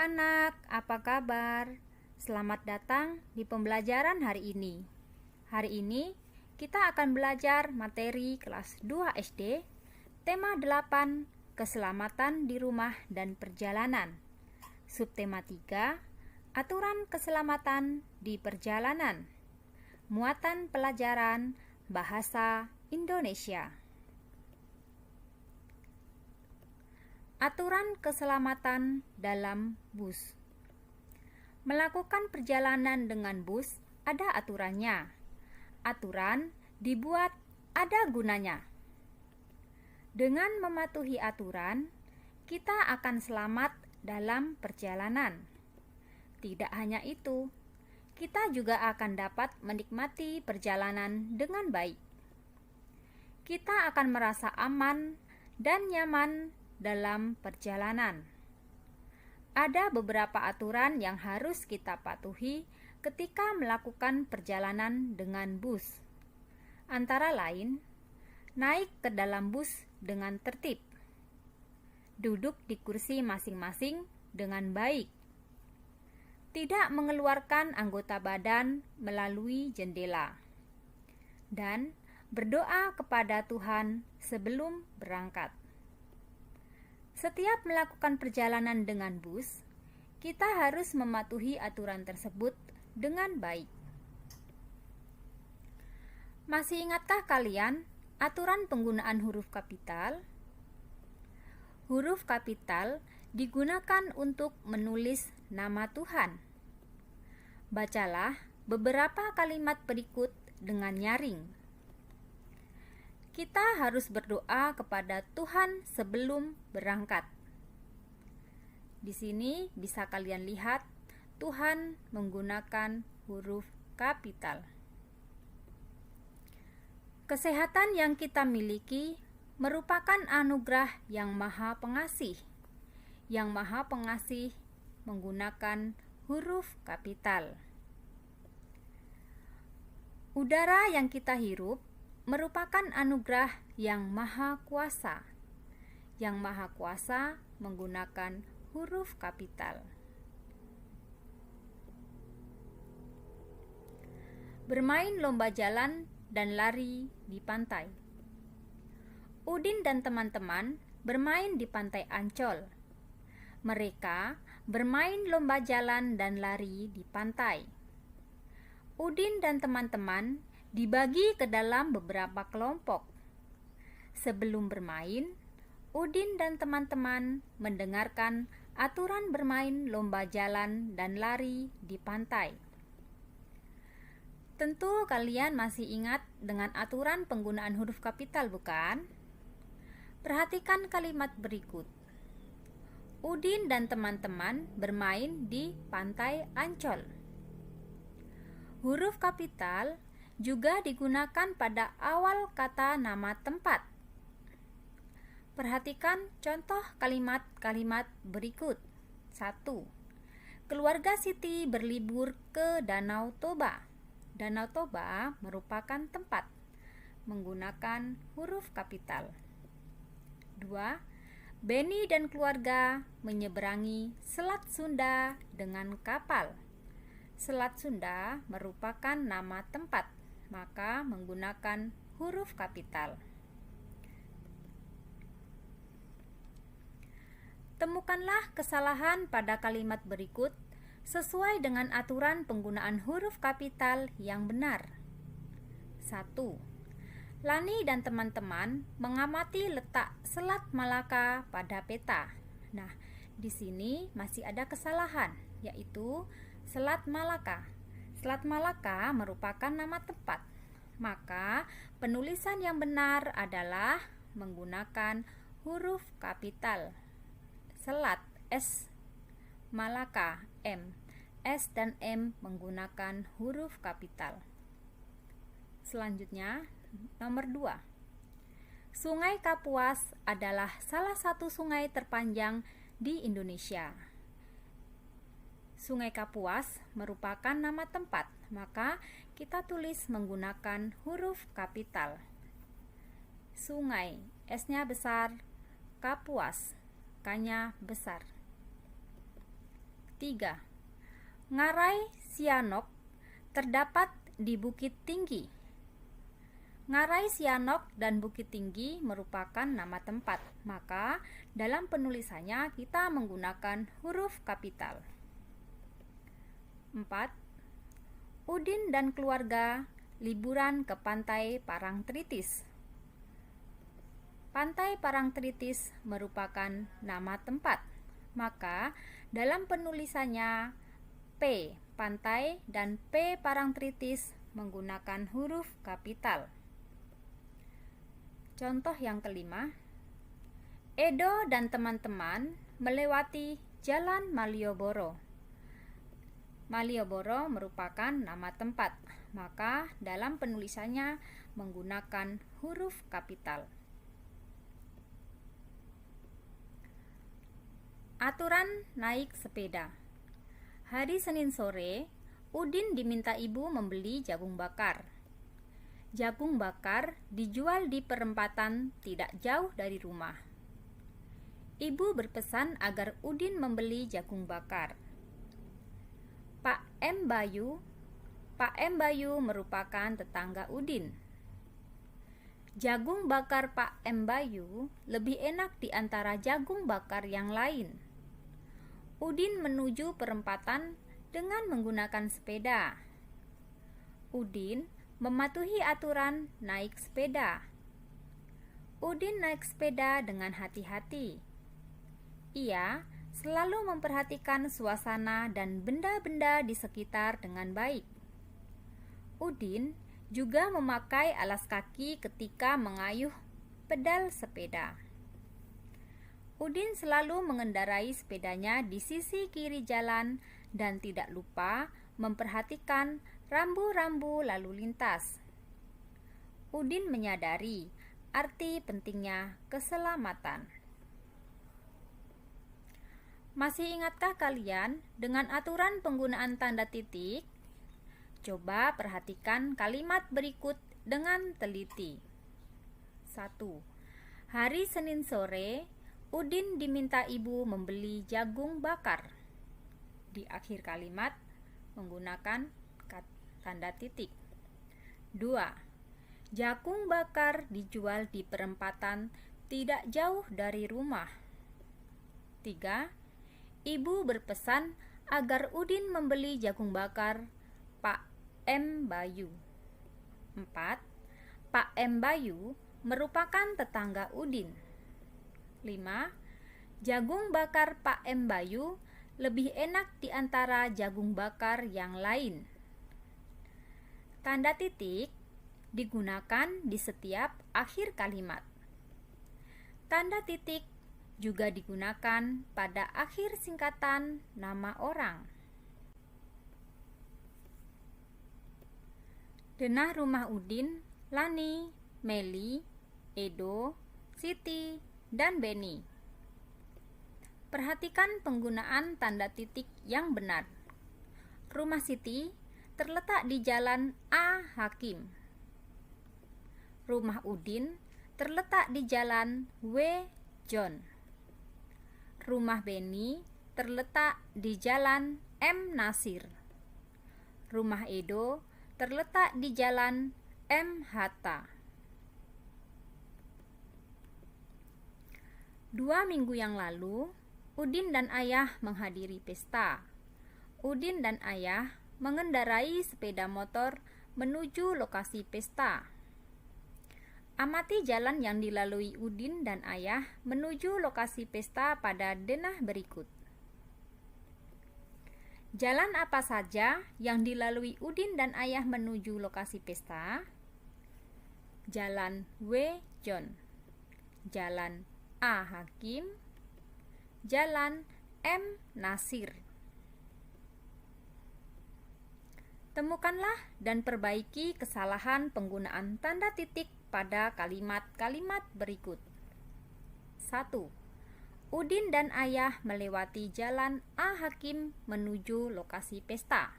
anak-anak, apa kabar? Selamat datang di pembelajaran hari ini. Hari ini kita akan belajar materi kelas 2 SD, tema 8, keselamatan di rumah dan perjalanan. Subtema 3, aturan keselamatan di perjalanan. Muatan pelajaran bahasa Indonesia. Aturan keselamatan dalam bus. Melakukan perjalanan dengan bus ada aturannya. Aturan dibuat ada gunanya. Dengan mematuhi aturan, kita akan selamat dalam perjalanan. Tidak hanya itu, kita juga akan dapat menikmati perjalanan dengan baik. Kita akan merasa aman dan nyaman dalam perjalanan. Ada beberapa aturan yang harus kita patuhi ketika melakukan perjalanan dengan bus. Antara lain, naik ke dalam bus dengan tertib, duduk di kursi masing-masing dengan baik, tidak mengeluarkan anggota badan melalui jendela, dan berdoa kepada Tuhan sebelum berangkat. Setiap melakukan perjalanan dengan bus, kita harus mematuhi aturan tersebut dengan baik. Masih ingatkah kalian aturan penggunaan huruf kapital? Huruf kapital digunakan untuk menulis nama Tuhan. Bacalah beberapa kalimat berikut dengan nyaring. Kita harus berdoa kepada Tuhan sebelum berangkat. Di sini bisa kalian lihat Tuhan menggunakan huruf kapital. Kesehatan yang kita miliki merupakan anugerah yang Maha Pengasih. Yang Maha Pengasih menggunakan huruf kapital. Udara yang kita hirup merupakan anugerah yang Maha Kuasa. Yang Maha Kuasa menggunakan huruf kapital. Bermain lomba jalan dan lari di pantai. Udin dan teman-teman bermain di pantai Ancol. Mereka bermain lomba jalan dan lari di pantai. Udin dan teman-teman dibagi ke dalam beberapa kelompok. Sebelum bermain, Udin dan teman-teman mendengarkan aturan bermain lomba jalan dan lari di pantai. Tentu kalian masih ingat dengan aturan penggunaan huruf kapital, bukan? Perhatikan kalimat berikut. Udin dan teman-teman bermain di pantai Ancol. Huruf kapital juga digunakan pada awal kata nama tempat. Perhatikan contoh kalimat-kalimat berikut. 1. Keluarga Siti berlibur ke Danau Toba. Danau Toba merupakan tempat, menggunakan huruf kapital. 2. Beni dan keluarga menyeberangi Selat Sunda dengan kapal. Selat Sunda merupakan nama tempat, maka menggunakan huruf kapital. Temukanlah kesalahan pada kalimat berikut sesuai dengan aturan penggunaan huruf kapital yang benar. 1. Lani dan teman-teman mengamati letak Selat Malaka pada peta. Nah, di sini masih ada kesalahan, yaitu Selat Malaka. Selat Malaka merupakan nama tempat, maka penulisan yang benar adalah menggunakan huruf kapital. Selat S, Malaka M. S dan M menggunakan huruf kapital. Selanjutnya, nomor 2. Sungai Kapuas adalah salah satu sungai terpanjang di Indonesia. Sungai Kapuas merupakan nama tempat, maka kita tulis menggunakan huruf kapital. Sungai, S-nya besar, Kapuas, K-nya besar. 3. Ngarai Sianok terdapat di Bukit Tinggi. Ngarai Sianok dan Bukit Tinggi merupakan nama tempat, maka dalam penulisannya kita menggunakan huruf kapital. 4. Udin dan keluarga liburan ke Pantai Parangtritis. Pantai Parangtritis merupakan nama tempat, maka dalam penulisannya P pantai dan P Parangtritis menggunakan huruf kapital. Contoh yang kelima, Edo dan teman-teman melewati Jalan Malioboro. Malioboro merupakan nama tempat, maka dalam penulisannya menggunakan huruf kapital. Aturan naik sepeda. Hari Senin sore, Udin diminta ibu membeli jagung bakar. Jagung bakar dijual di perempatan tidak jauh dari rumah. Ibu berpesan agar Udin membeli jagung bakar. Pak M. Bayu merupakan tetangga Udin. Jagung bakar Pak M. Bayu lebih enak di antara jagung bakar yang lain. Udin menuju perempatan dengan menggunakan sepeda. Udin mematuhi aturan naik sepeda. Udin naik sepeda dengan hati-hati. Ia selalu memperhatikan suasana dan benda-benda di sekitar dengan baik. Udin juga memakai alas kaki ketika mengayuh pedal sepeda. Udin selalu mengendarai sepedanya di sisi kiri jalan dan tidak lupa memperhatikan rambu-rambu lalu lintas. Udin menyadari arti pentingnya keselamatan. Masih ingatkah kalian dengan aturan penggunaan tanda titik? Coba perhatikan kalimat berikut dengan teliti. 1. Hari Senin sore, Udin diminta ibu membeli jagung bakar. Di akhir kalimat menggunakan tanda titik. 2. Jagung bakar dijual di perempatan tidak jauh dari rumah. 3. Ibu berpesan agar Udin membeli jagung bakar Pak M. Bayu. 4. Pak M. Bayu merupakan tetangga Udin. 5. Jagung bakar Pak M. Bayu lebih enak di antara jagung bakar yang lain. Tanda titik digunakan di setiap akhir kalimat. Tanda titik juga digunakan pada akhir singkatan nama orang. Denah rumah Udin, Lani, Meli, Edo, Siti, dan Beni. Perhatikan penggunaan tanda titik yang benar. Rumah Siti terletak di Jalan A. Hakim. Rumah Udin terletak di Jalan W. John. Rumah Beni terletak di Jalan M. Nasir. Rumah Edo terletak di Jalan M. Hatta. 2 minggu yang lalu, Udin dan ayah menghadiri pesta. Udin dan ayah mengendarai sepeda motor menuju lokasi pesta. Amati jalan yang dilalui Udin dan ayah menuju lokasi pesta pada denah berikut. Jalan apa saja yang dilalui Udin dan ayah menuju lokasi pesta? Jalan W. John, Jalan A. Hakim, Jalan M. Nasir. Temukanlah dan perbaiki kesalahan penggunaan tanda titik pada kalimat-kalimat berikut. 1. Udin dan ayah melewati Jalan A. Hakim menuju lokasi pesta.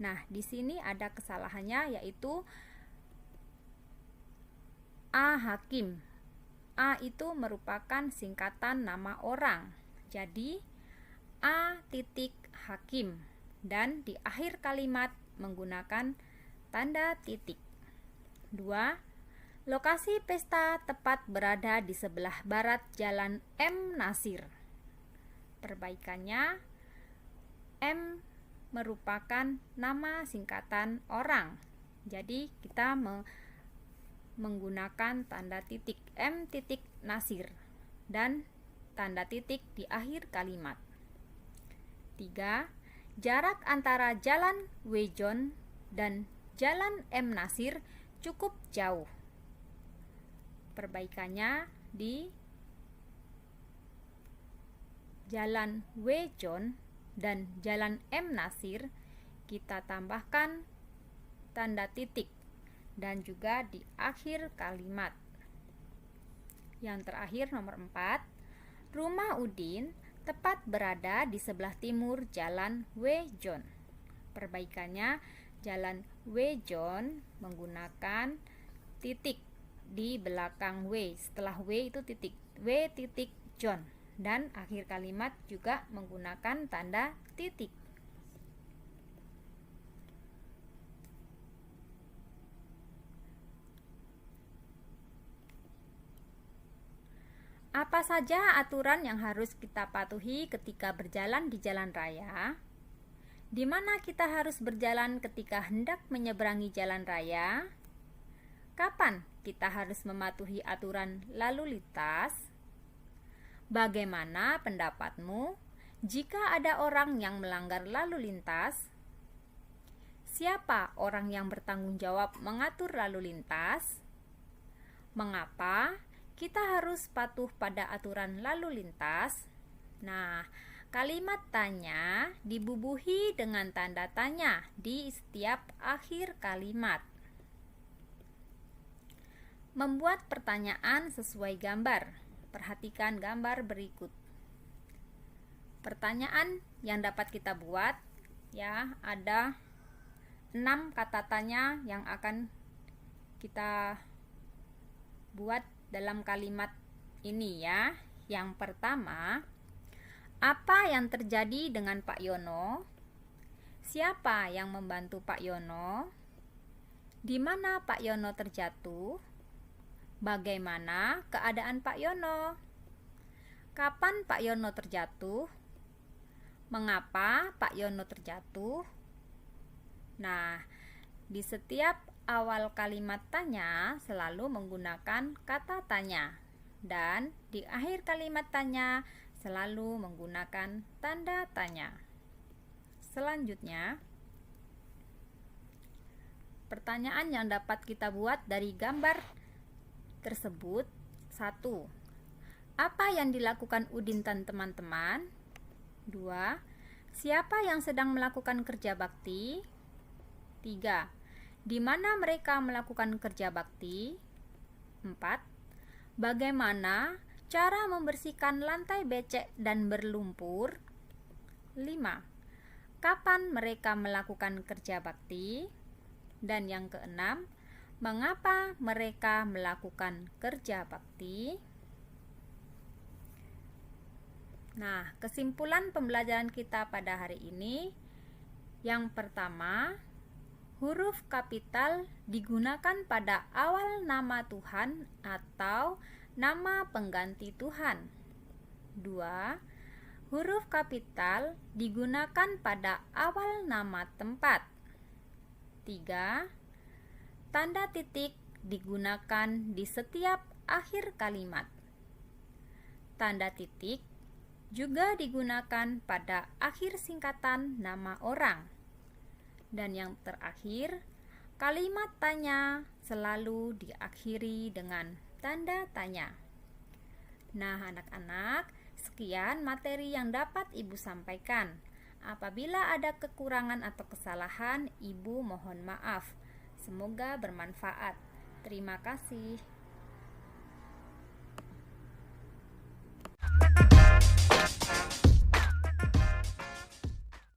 Nah, di sini ada kesalahannya, yaitu A. Hakim. A itu merupakan singkatan nama orang. Jadi A. titik hakim, dan di akhir kalimat menggunakan tanda titik. 2. Lokasi pesta tepat berada di sebelah barat Jalan M. Nasir. Perbaikannya, M merupakan nama singkatan orang. Jadi kita menggunakan tanda titik M titik Nasir dan tanda titik di akhir kalimat. 3. Jarak antara Jalan W. John dan Jalan M. Nasir cukup jauh. Perbaikannya, di Jalan W. John dan Jalan M. Nasir kita tambahkan tanda titik dan juga di akhir kalimat. Yang terakhir, nomor 4, rumah Udin tepat berada di sebelah timur Jalan W. John. Perbaikannya, Jalan W. John menggunakan titik di belakang W. Setelah W itu titik, W titik John, dan akhir kalimat juga menggunakan tanda titik. Apa saja aturan yang harus kita patuhi ketika berjalan di jalan raya? Di mana kita harus berjalan ketika hendak menyeberangi jalan raya? Kapan kita harus mematuhi aturan lalu lintas? Bagaimana pendapatmu jika ada orang yang melanggar lalu lintas? Siapa orang yang bertanggung jawab mengatur lalu lintas? Mengapa kita harus patuh pada aturan lalu lintas? Nah, kalimat tanya dibubuhi dengan tanda tanya di setiap akhir kalimat. Membuat pertanyaan sesuai gambar. Perhatikan gambar berikut. Pertanyaan yang dapat kita buat, ya, ada 6 kata tanya yang akan kita buat dalam kalimat ini, ya. Yang pertama, apa yang terjadi dengan Pak Yono? Siapa yang membantu Pak Yono? Di mana Pak Yono terjatuh? Bagaimana keadaan Pak Yono? Kapan Pak Yono terjatuh? Mengapa Pak Yono terjatuh? Nah, di setiap awal kalimat tanya selalu menggunakan kata tanya, dan di akhir kalimat tanya selalu menggunakan tanda tanya. Selanjutnya, pertanyaan yang dapat kita buat dari gambar tersebut. 1. Apa yang dilakukan Udin dan teman-teman? 2. Siapa yang sedang melakukan kerja bakti? 3. Di mana mereka melakukan kerja bakti? 4. Bagaimana cara membersihkan lantai becek dan berlumpur? 5. Kapan mereka melakukan kerja bakti? Dan yang keenam, mengapa mereka melakukan kerja bakti? Nah, kesimpulan pembelajaran kita pada hari ini. Yang pertama, huruf kapital digunakan pada awal nama Tuhan atau nama pengganti Tuhan. 2. Huruf kapital digunakan pada awal nama tempat. 3. Tanda titik digunakan di setiap akhir kalimat. Tanda titik juga digunakan pada akhir singkatan nama orang. Dan yang terakhir, kalimat tanya selalu diakhiri dengan tanda tanya. Nah, anak-anak, sekian materi yang dapat Ibu sampaikan. Apabila ada kekurangan atau kesalahan, Ibu mohon maaf. Semoga bermanfaat. Terima kasih.